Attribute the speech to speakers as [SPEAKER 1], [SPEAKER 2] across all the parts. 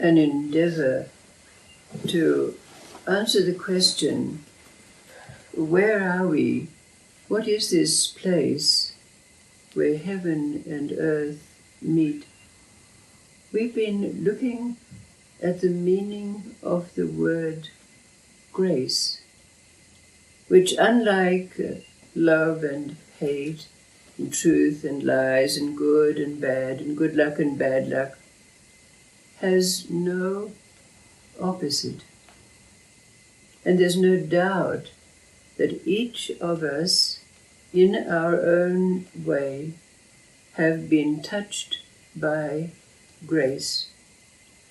[SPEAKER 1] an endeavor to answer the question, where are we? What is this place where heaven and earth meet? We've been looking at the meaning of the word grace, which, unlike love and hate and truth and lies and good and bad and good luck and bad luck, has no opposite. And there's no doubt that each of us, in our own way, have been touched by grace.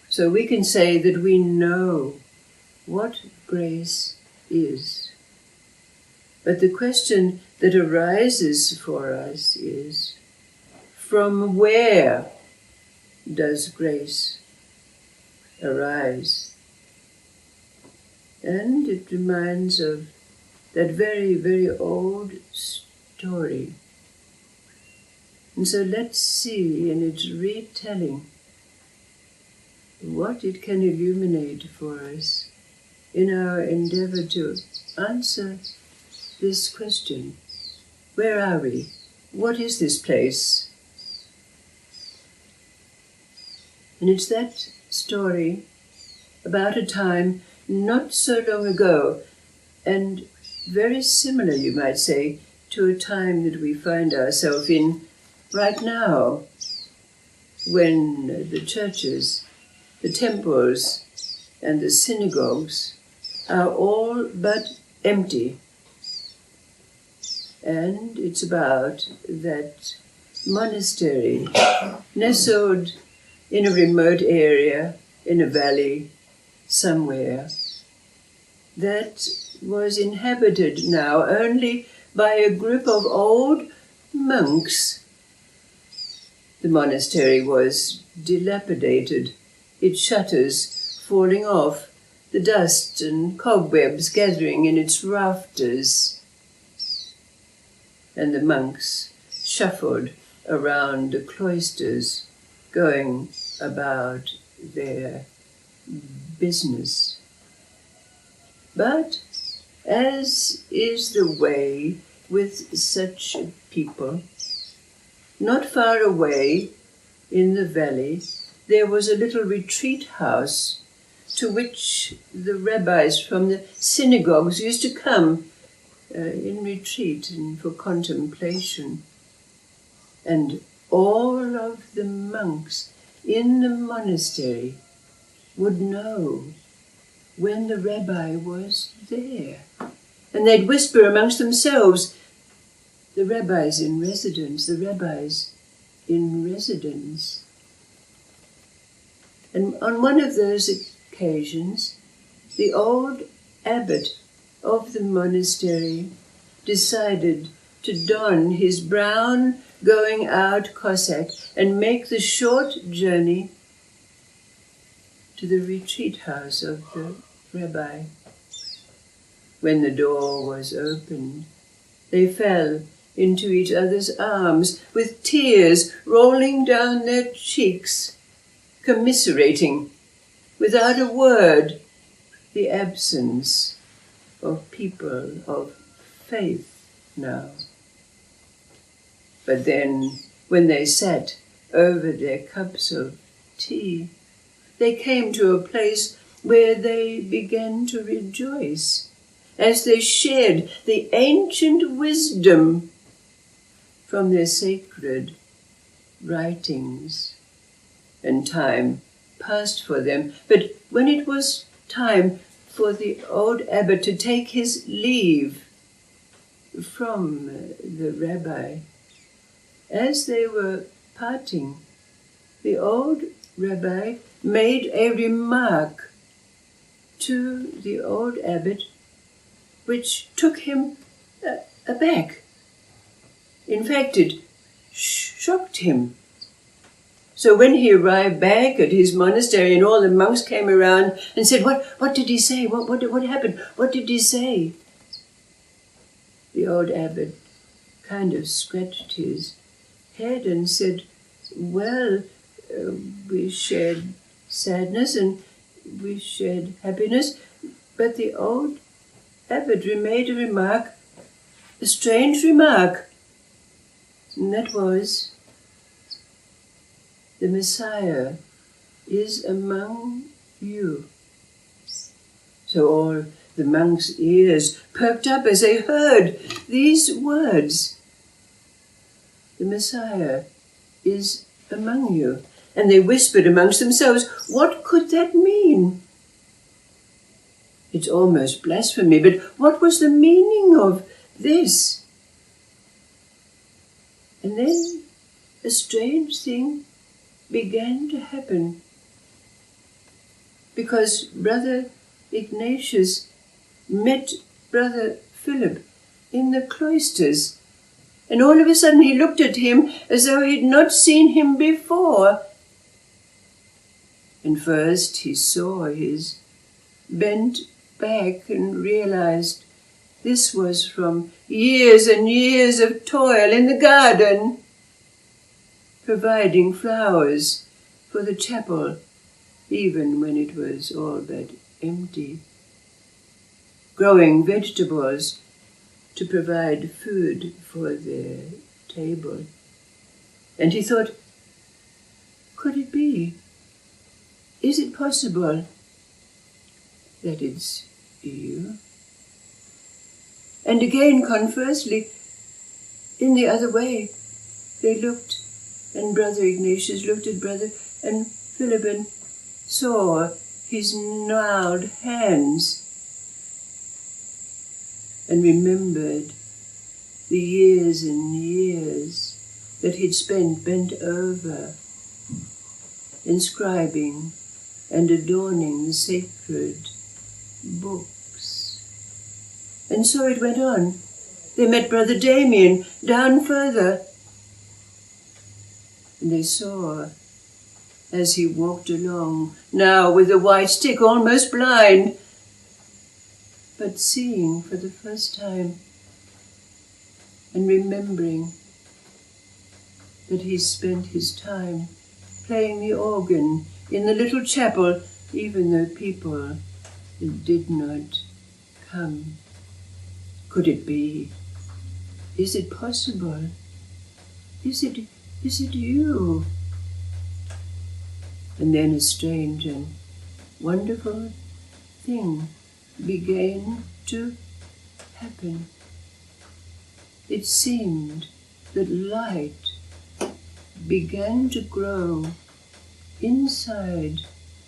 [SPEAKER 1] So we can say that we know what grace is. But the question that arises for us is, from where does grace arise? And it reminds of that very, very old story. And so let's see in its retelling what it can illuminate for us in our endeavor to answer this question. Where are we? What is this place? And it's that story about a time not so long ago, and very similar, you might say, to a time that we find ourselves in right now, when the churches, the temples, and the synagogues are all but empty. And it's about that monastery nestled in a remote area, in a valley somewhere, that was inhabited now only by a group of old monks. The monastery was dilapidated, its shutters falling off, the dust and cobwebs gathering in its rafters. And the monks shuffled around the cloisters, going about their business. But, as is the way with such people, not far away in the valley there was a little retreat house to which the rabbis from the synagogues used to come in retreat and for contemplation. And all of the monks in the monastery would know when the rabbi was there. And they'd whisper amongst themselves, the rabbis in residence, the rabbis in residence. And on one of those occasions, the old abbot of the monastery decided to don his brown going-out Cossack and make the short journey to the retreat house of the rabbi. When the door was opened, they fell into each other's arms with tears rolling down their cheeks, commiserating, without a word, the absence of people of faith now. But then, when they sat over their cups of tea, they came to a place where they began to rejoice as they shared the ancient wisdom from their sacred writings. And time passed for them, but when it was time for the old abbot to take his leave from the rabbi, as they were parting, the old rabbi made a remark to the old abbot which took him aback. In fact, it shocked him. So when he arrived back at his monastery and all the monks came around and said, What did he say? What happened? What did he say? The old abbot kind of scratched his head and said, well, we shared sadness and we shared happiness. But the old abbot made a remark, a strange remark, and that was, the Messiah is among you. So all the monks' ears perked up as they heard these words. The Messiah is among you. And they whispered amongst themselves, what could that mean? It's almost blasphemy, but what was the meaning of this? And then a strange thing began to happen, because Brother Ignatius met Brother Philip in the cloisters, and all of a sudden he looked at him as though he'd not seen him before. And first he saw his bent back and realized this was from years and years of toil in the garden, providing flowers for the chapel, even when it was all but empty, growing vegetables to provide food for their table. And he thought, could it be? Is it possible that it's you? And again, conversely, in the other way, they looked, and Brother Ignatius looked at Brother and Philip and saw his gnarled hands and remembered the years and years that he'd spent bent over, inscribing and adorning the sacred books. And so it went on. They met Brother Damien down further, and they saw, as he walked along, now with a white stick, almost blind, but seeing for the first time and remembering that he spent his time playing the organ in the little chapel, even though people did not come. Could it be? Is it possible? Is it you? And then a strange and wonderful thing began to happen. It seemed that light began to grow inside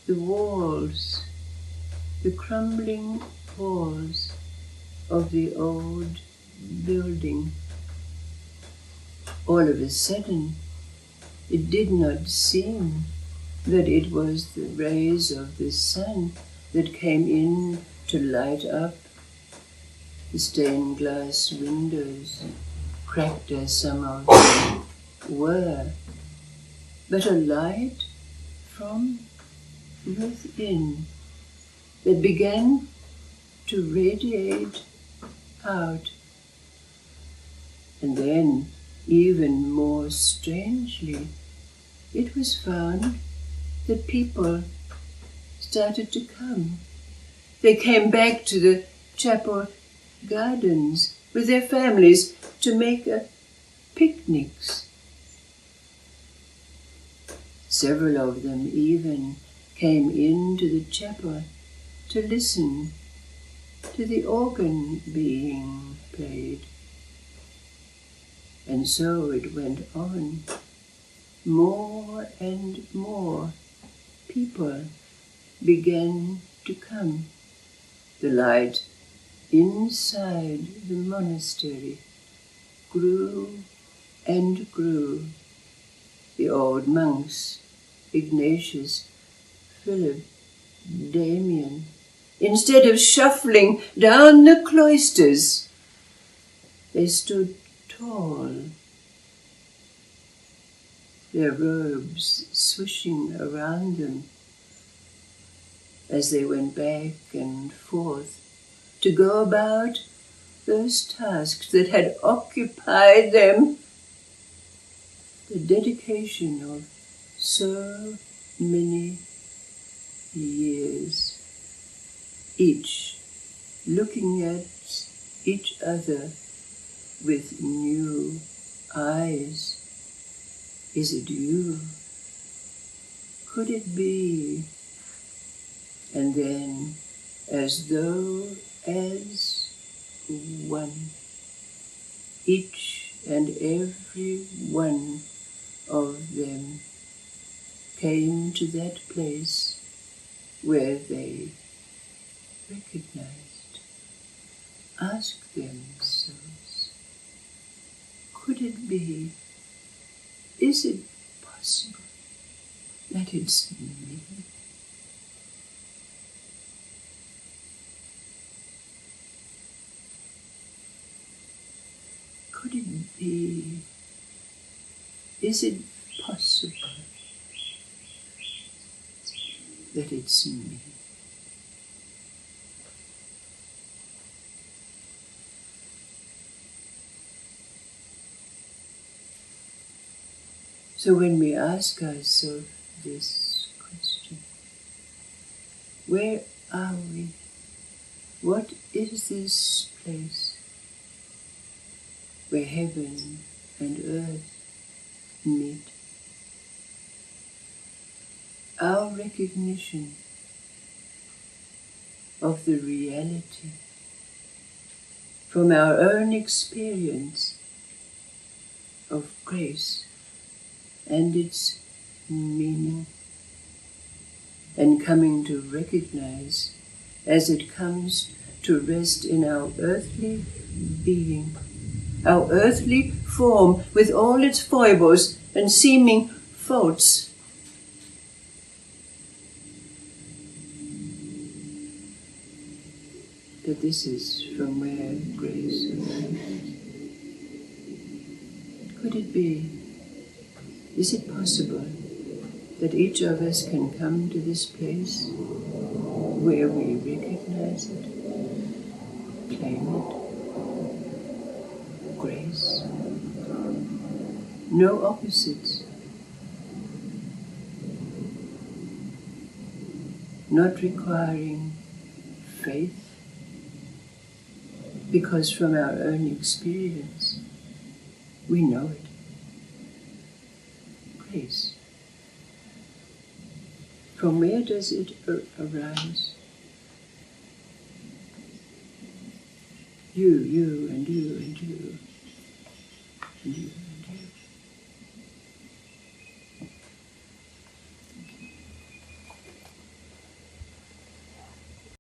[SPEAKER 1] the walls, the crumbling walls of the old building. All of a sudden, it did not seem that it was the rays of the sun that came in to light up the stained glass windows, cracked as some of them were, but a light from within that began to radiate out. And then, even more strangely, it was found that people started to come. They came back to the chapel gardens with their families to make picnics. Several of them even came into the chapel to listen to the organ being played. And so it went on. More and more people began to come. The light inside the monastery grew and grew. The old monks, Ignatius, Philip, Damien, instead of shuffling down the cloisters, they stood tall, their robes swishing around them as they went back and forth to go about those tasks that had occupied them, the dedication of so many years, each looking at each other with new eyes. Is it you? Could it be? And then, as though as one, each and every one of them came to that place where they recognized, asked themselves, could it be, is it possible that it's me? Could it be, is it possible that it's me? So when we ask ourselves this question, where are we? What is this place where heaven and earth meet? Our recognition of the reality from our own experience of grace and its meaning, and coming to recognize as it comes to rest in our earthly being, our earthly form with all its foibles and seeming faults. That this is from where grace arises. Could it be? Is it possible that each of us can come to this place where we recognize it, claim it, grace? No opposites, not requiring faith, because from our own experience we know it. Grace. From where does it arise? You and you and you.